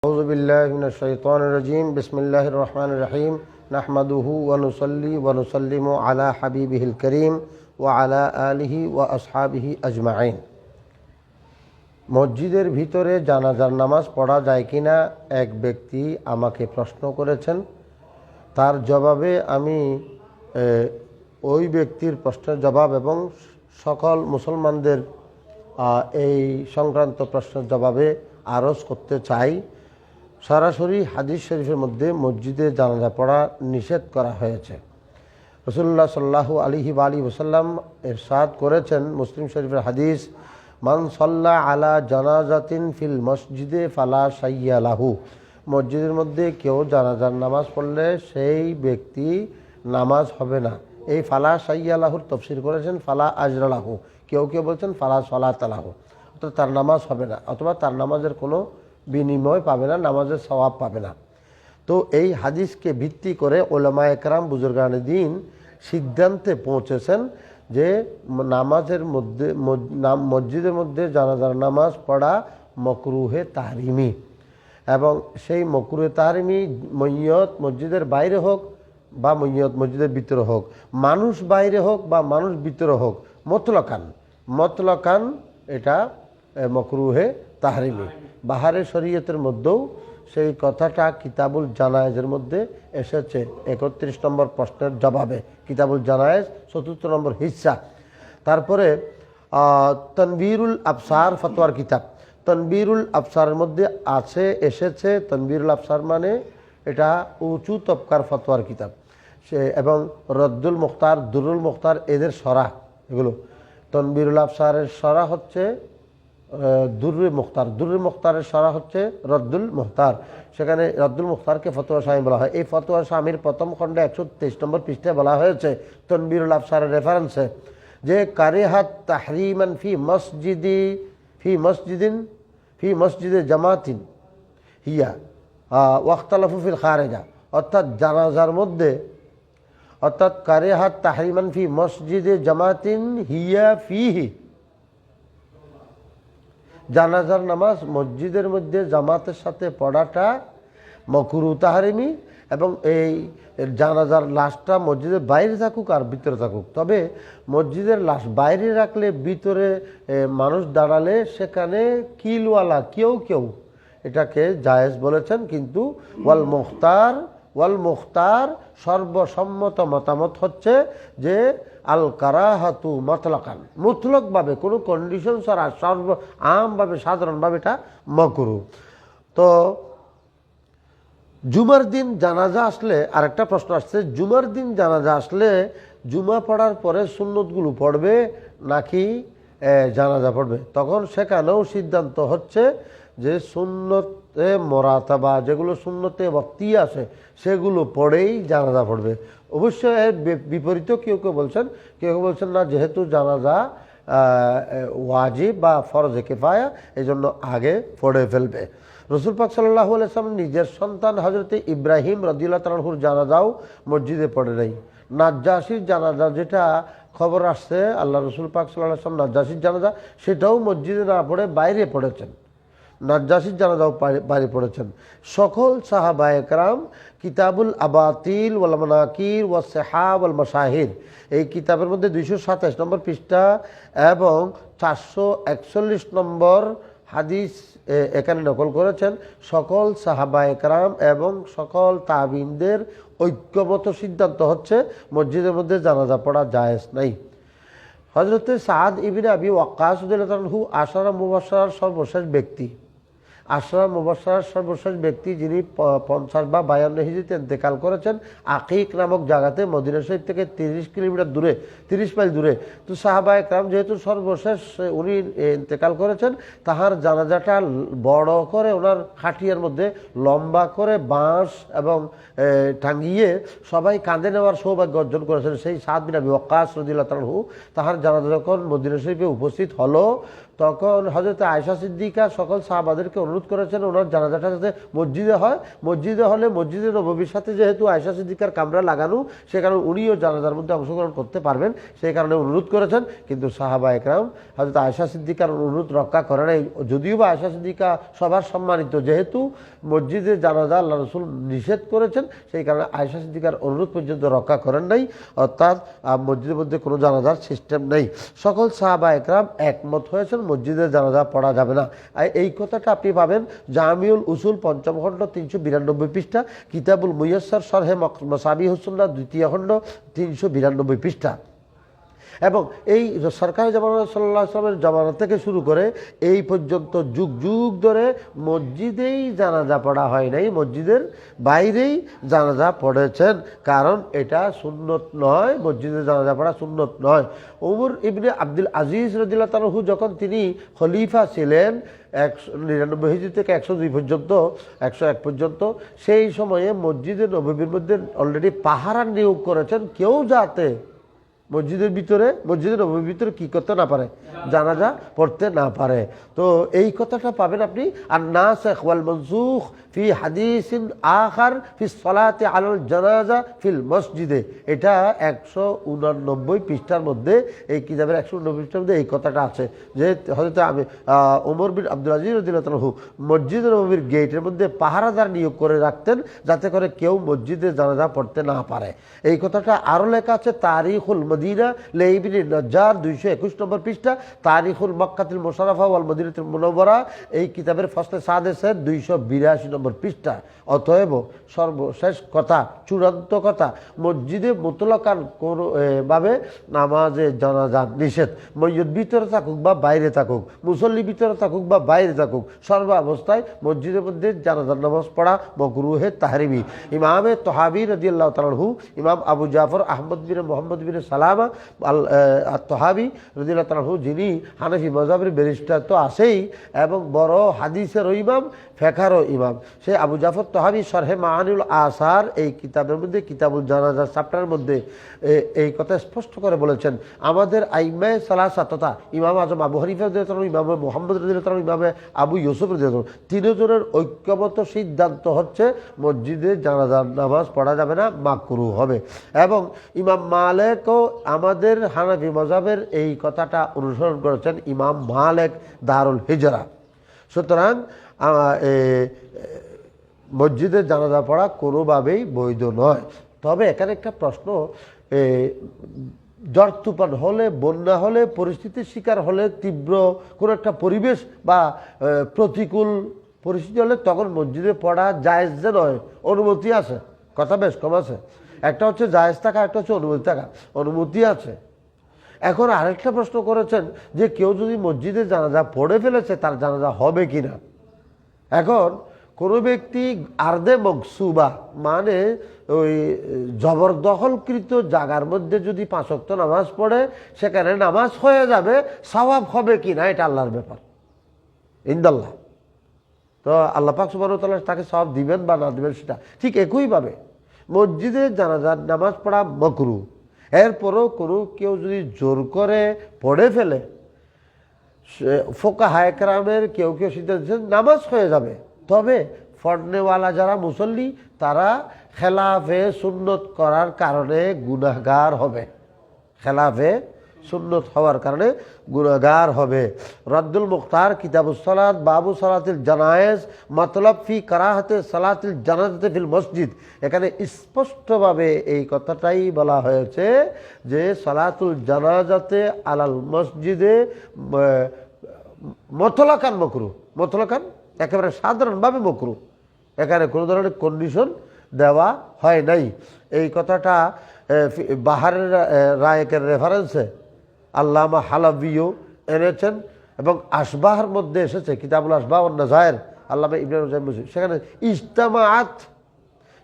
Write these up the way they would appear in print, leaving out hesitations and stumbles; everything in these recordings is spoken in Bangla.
أعوذ بالله من الشيطان الرجيم بسم الله الرحمن الرحيم نحمده ونصلي ونسلم على حبيبه الكريم وعلى آله وأصحابه أجمعين। মসজিদের ভিতরে জানাজার নামাজ পড়া যায় কিনা এক ব্যক্তি আমাকে প্রশ্ন করেছেন। তার জবাবে আমি ওই ব্যক্তির প্রশ্নের জবাব এবং সকল মুসলমানদের এই সংক্রান্ত প্রশ্নের জবাবে আরজ করতে চাই। সরাসরি হাদিস শরীফের মধ্যে মসজিদে জানাজা পড়া নিষেধ করা হয়েছে। রাসূলুল্লাহ সাল্লাল্লাহু আলাইহি ওয়াসাল্লাম ইরশাদ করেছেন, মুসলিম শরীফের হাদিস, মান সাল্লা আলা জানাজাতিন ফিল মসজিদে ফালা শাইয়া লাহু। মসজিদের মধ্যে কেউ জানাজার নামাজ পড়লে সেই ব্যক্তি নামাজ হবে না। এই ফালা শাইয়া লাহুর তফসির করেছেন ফালা আজরা লাহু, কেউ কেউ বলছেন ফালা সলাত লাহু, অর্থাৎ তার নামাজ হবে না অথবা তার নামাজের কোনো বিনিময় পাবে না, নামাজের সওয়াব পাবে না। তো এই হাদিসকে ভিত্তি করে ওলামা একরাম বুজুর্গানে দিন সিদ্ধান্তে পৌঁছেছেন যে নামাজের মধ্যে মসজিদের মধ্যে জানাজার নামাজ পড়া মকরুহে তাহরিমি, এবং সেই মকরুহে তাহরিমি মইয়ত মসজিদের বাইরে হোক বা মইয়ত মসজিদের ভিতরে হোক, মানুষ বাইরে হোক বা মানুষ ভিতরে হোক, মতলকান এটা মকরুহে তাহরিমি। বাহারে শরীয়তের মধ্যেও সেই কথাটা কিতাবুল জানায়েজের মধ্যে এসেছে 31 নম্বর প্রশ্নের জবাবে, কিতাবুল জানায়েজ 4 নম্বর হিস্সা। তারপরে তনবীরুল আবসার ফতোয়ার কিতাব, তনবীরুল আবসারের মধ্যে এসেছে তনবীরুল আবসার মানে এটা উঁচু তবকার ফতোয়ার কিতাব, সে এবং রদ্দুল মুখতার, দুরুল মুখতার এদের সরা, এগুলো তনবীরুল আবসারের সরা হচ্ছে দুরুল মুখতার, দুরুল মুখতারের সরা হচ্ছে রদ্দুল মুখতার, সেখানে রদ্দুল মুখতারকে ফতোয়া শামী বলা হয়। এই ফতোয়া শামীর প্রথম খণ্ডে 123 নম্বর পৃষ্ঠায় বলা হয়েছে তনবীরুল আবসারের রেফারেন্সে যে কারিহাত তাহরিমান ফি মসজিদে জামাতিন হিয়া ওয়াখতালাফু ফিল খারেজা, অর্থাৎ জানাজার মধ্যে, অর্থাৎ কারিহাত তাহরিমান ফি মসজিদে জামাতিন হিয়া ফিহি, জানাজার নামাজ মসজিদের মধ্যে জামাতের সাথে পড়াটা মকরু তাহরিমি, এবং এই জানাজার লাশটা মসজিদের বাইরে থাকুক আর ভিতরে থাকুক। তবে মসজিদের লাশ বাইরে রাখলে ভিতরে মানুষ দাঁড়ালে সেখানে কিলওয়ালা কেউ এটাকে জায়েজ বলেছেন, কিন্তু ওয়াল মুখতার সর্বসম্মত মতামত হচ্ছে যে আল কারাহাতু মতলাকান, মুতলকভাবে কোনো কন্ডিশন ছাড়া আমভাবে সাধারণভাবে এটা মকরু। তো জুমার দিন জানাজা আসলে আরেকটা প্রশ্ন আসছে, জুমার দিন জানাজা আসলে জুমা পড়ার পরে সুন্নতগুলো পড়বে নাকি জানাজা পড়বে? তখন সেখানেও সিদ্ধান্ত হচ্ছে যে সুন্নতে মোরাতাবা, যেগুলো সুন্নতে ওয়াক্তি আছে সেগুলো পড়েই জানাজা পড়বে। অবশ্যই এর বিপরীতেও কেউ কেউ বলছেন না, যেহেতু জানাজা ওয়াজিব বা ফরজে কিফায়া, এই জন্য আগে পড়ে ফেলবে। রসুল পাক সাল্লাল্লাহু আলাইহি ওয়াসাল্লাম নিজের সন্তান হযরতে ইব্রাহিম রাদিয়াল্লাহু তাআলা আনহুর জানাজাও মসজিদে পড়ে নাই। নাজ্জাশীর জানাজা যেটা খবর আসছে, আল্লাহ রসুল পাক সাল্লাল্লাহু আলাইহি ওয়াসাল্লাম নাজ্জাশীর জানাজা সেটাও মসজিদে না পড়ে বাইরে পড়েছেন, নাজ্জাশীর জানাজাও বাইরে পড়েছেন। সকল সাহাবায়ে কেরাম কিতাবুল আবাতিল ওয়াল মানাকির ওয়াস সিহাব ওয়াল মাশাহির, এই কিতাবের মধ্যে 227 নম্বর পৃষ্ঠা এবং 441 নম্বর হাদিস এখানে নকল করেছেন। সকল সাহাবায়ে কেরাম এবং সকল তাবিনদের ঐক্যমত সিদ্ধান্ত হচ্ছে মসজিদের মধ্যে জানাজা পড়া জায়েজ নাই। হযরতে সাদ ইবনে আবি ওয়াক্কাস রাদিয়াল্লাহু আনহু আশারা মুবাশশারার সর্বশেষ ব্যক্তি, যিনি 50 বা 52 হিজরিতে ইন্তেকাল করেছেন আকিক নামক জায়গাতে, মদিনা শরীফ থেকে 30 কিলোমিটার দূরে, 30 মাইল দূরে। তো সাহাবায়ে কেরাম যেহেতু সর্বশেষ উনি ইন্তেকাল করেছেন, তাহার জানাজাটা বড় করে ওনার খাটিয়ার মধ্যে লম্বা করে বাঁশ এবং টাঙ্গিয়ে সবাই কাঁধে নেওয়ার সৌভাগ্য অর্জন করেছেন। সেই সাদ বিন আবি ওয়াক্কাস রাদিয়াল্লাহু তাআলা আনহু, তাহার জানাজা যখন মদিনা শরীফে উপস্থিত হলো, তখন হযরত আয়েশা সিদ্দিকা সকল সাহাবাদেরকে অনুরোধ করেছেন ওনার জানাজাটা যাতে মসজিদে হয়, মসজিদে হলে মসজিদে নববীর সাথে যেহেতু আয়েশা সিদ্দিকার কামরা লাগানো, সে কারণে উনিও জানাজার মধ্যে অংশগ্রহণ করতে পারবেন, সেই কারণে অনুরোধ করেছেন। কিন্তু সাহাবা একরাম হযরত আয়েশা সিদ্দিকার অনুরোধ রক্ষা করে নাই, যদিও বা আয়েশা সিদ্দিকা সবার সম্মানিত, যেহেতু মসজিদে জানাজা আল্লাহ রসুল নিষেধ করেছেন, সেই কারণে আয়েশা সিদ্দিকার অনুরোধ পর্যন্ত রক্ষা করেন নাই, অর্থাৎ মসজিদের মধ্যে কোনো জানাজার সিস্টেম নেই। সকল সাহাবা একরাম একমত হয়েছেন মসজিদে জানাজা পড়া যাবে না। এই কথাটা আপনি পাবেন জামিউল উসুল ৫ম খণ্ড ৩৯২ পৃষ্ঠা, কিতাবুল মুয়াসসার শরহে মাসাবিহুস সুন্নাহ ২য় খণ্ড ৩৯২ পৃষ্ঠা। এবং এই সরকারি জামানা সাল্লাল্লাহু আলাইহি ওয়াসাল্লামের জামানা থেকে শুরু করে এই পর্যন্ত যুগ যুগ ধরে মসজিদেই জানাজা পড়া হয় নাই, মসজিদের বাইরেই জানাজা পড়েছেন, কারণ এটা সুন্নত নয়, মসজিদে জানাজা পড়া সুন্নত নয়। ওমর ইবনে আব্দুল আজিজ রাদিয়াল্লাহু তাআলা যখন তিনি খলিফা ছিলেন ১৯৯ হিজরি থেকে ১০২ পর্যন্ত, ১০১ পর্যন্ত, সেই সময়ে মসজিদে নববীর মধ্যে অলরেডি পাহারা নিয়োগ করেছেন, কেউ যাতে মসজিদের নববীর ভিতরে কি করতে না পারে, জানাজা পড়তে না পারে। তো এই কথাটা পাবেন আপনি আন-নাসিখ ওয়াল মানসুখ ফি হাদিসিন আখার ফি সলাতি আলাল জানাজা ফিল মসজিদে, এটা ১৮৯ পৃষ্ঠার মধ্যে, এই কিতাবের ১৮৯ পৃষ্ঠার মধ্যে এই কথাটা আছে যে হযরত ওমর বিন আব্দুল আজিজ রাদিয়াল্লাহু তাআলা মসজিদ নববীর গেটের মধ্যে পাহারাদার নিয়োগ করে রাখতেন, যাতে করে কেউ মসজিদে জানাজা পড়তে না পারে। এই কথাটা আরও লেখা আছে তারিখুল মদিনা লিইবনে নজ্জার ২২১ নম্বর পৃষ্ঠা, তারিখুল মক্কাতুল মুশাররফা ওয়াল মদিনাতুল মুনাওয়ারা এই কিতাবের ফসলে সাদেসের ২৮২ নম্বর পৃষ্ঠা। অতএব সর্বশেষ কথা, চূড়ান্ত কথা, মসজিদে মুতলাকান কোনো ভাবে নামাজে জানাজা নিষেধ, মসজিদ ভিতরে থাকুক বা বাইরে থাকুক, মুসল্লি ভিতরে থাকুক বা বাইরে থাকুক, সর্বাবস্থায় মসজিদের মধ্যে জানাজার নামাজ পড়া মাকরুহে তাহরিমি। ইমামে তহাবি রাদিয়াল্লাহু তাআলা আনহু, ইমাম আবু জাফর আহমদ বিন মুহাম্মদ বিন সালামা তহাবি রাদিয়াল্লাহু তাআলা আনহু, যিনি হানাফি মাযহাবের ব্যারিস্টার তো আছেই এবং বড় হাদিসের ইমাম, ফিকহেরও ইমাম, সে আবু জাফর তহাবি শরহে মাআনিল আসার এই কিতাবের মধ্যে, কিতাবুল জানাজা চ্যাপ্টারের মধ্যে এই কথা স্পষ্ট করে বলেছেন, আমাদের আইম্মায়ে সালাসা তথা ইমাম আজম আবু হানিফা রাদিয়াল্লাহু তাআলা, ইমাম মুহাম্মদ রাদিয়াল্লাহু তাআলা, ইমাম আবু ইউসুফ রাদিয়াল্লাহু তাআলা, তিনজনের ঐক্যমত সিদ্ধান্ত হচ্ছে মসজিদে জানাজার নামাজ পড়া যাবে না, মাকরুহ হবে। এবং ইমাম মালিকও আমাদের হানাফি মাযহাবের এই কথাটা অনুসরণ করেছেন, ইমাম মালিক দারুল হিজরা। সুতরাং মসজিদে জানাজা পড়া কোনোভাবেই বৈধ নয়। তবে এখানে একটা প্রশ্ন, ঝড় তুফান হলে, বন্যা হলে, পরিস্থিতির শিকার হলে, তীব্র কোনো একটা পরিবেশ বা প্রতিকূল পরিস্থিতি হলে তখন মসজিদে পড়া জায়েজ যে নয়, অনুমতি আছে, কথা বেশ কম আছে। একটা হচ্ছে জায়েজ থাকা, একটা হচ্ছে অনুমতি থাকা, অনুমতি আছে। এখন আরেকটা প্রশ্ন করেছেন যে কেউ যদি মসজিদে জানাজা পড়ে ফেলেছে তার জানাজা হবে কিনা। এখন কোনো ব্যক্তি আর্দে মকসুবা মানে ওই জবরদখলকৃত জায়গার মধ্যে যদি ৫ ওয়াক্ত নামাজ পড়ে, সেখানে নামাজ হয়ে যাবে, সওয়াব হবে কিনা এটা আল্লাহর ব্যাপার, ইনদাল্লাহ। তো আল্লাহ পাক সুবহানাহু ওয়া তাআলা তাকে সওয়াব দিবেন বা না দিবেন সেটা ঠিক একইভাবে মসজিদে জানাজার নামাজ পড়া মাকরুহ। এরপরও কেউ যদি জোর করে পড়ে ফেলে, ফুকাহায়ে কেরামের কেউ সিদ্ধান্ত দিচ্ছেন নামাজ হয়ে যাবে, তবে পড়নেওয়ালা যারা মুসল্লি তারা খেলাফে সুন্নত করার কারণে গুনাহগার হবে, খেলাফে সুন্নত হওয়ার কারণে গুনাহগার হবে। রদ্দুল মুখতার কিতাবুস সালাত বাবু সালাতিল জানায়েজ মতলব ফি কারাহাতে সালাতিল জানাজাতে ফিল মসজিদ, এখানে স্পষ্টভাবে এই কথাটাই বলা হয়েছে যে সালাতুল জানাজাতে আলাল মসজিদে মতলাকান মাকরুহ, মতলাকান একেবারে সাধারণভাবে মাকরুহ, এখানে কোনো ধরনের কন্ডিশন দেওয়া হয় নাই। এই কথাটা বাহারের রায়েকের রেফারেন্সে আল্লামা হালাবিও এনেছেন এবং আশবাহের মধ্যে এসেছে, কিতাবুল আশবাহ ওয়ান নাযায়ের আল্লামা ইবনে রুজাইম মুসলিম, সেখানে ইজতামাআত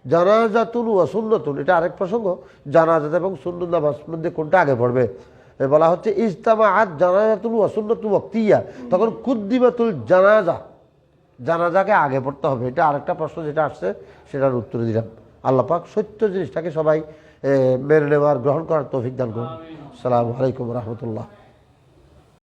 জানাজাতুন ওয়া সুন্নাতুন, এটা আরেক প্রসঙ্গ, জানাজা এবং সুন্নত নামাজ মধ্যে কোনটা আগে পড়বে বলা হচ্ছে ইজতামাআত জানাজাতুন ওয়া সুন্নাতুন ওয়াক্তিয়া, তখন কুদ্দিমাতুল জানাজা, জানাজাকে আগে পড়তে হবে। এটা আরেকটা প্রশ্ন যেটা আসছে সেটার উত্তর দিলাম। আল্লাহ পাক সত্য জিনিসটাকে সবাই মেনে নেওয়ার, গ্রহণ করার তৌফিক দান করুন। আসসালামু আলাইকুম ওয়া রাহমাতুল্লাহ।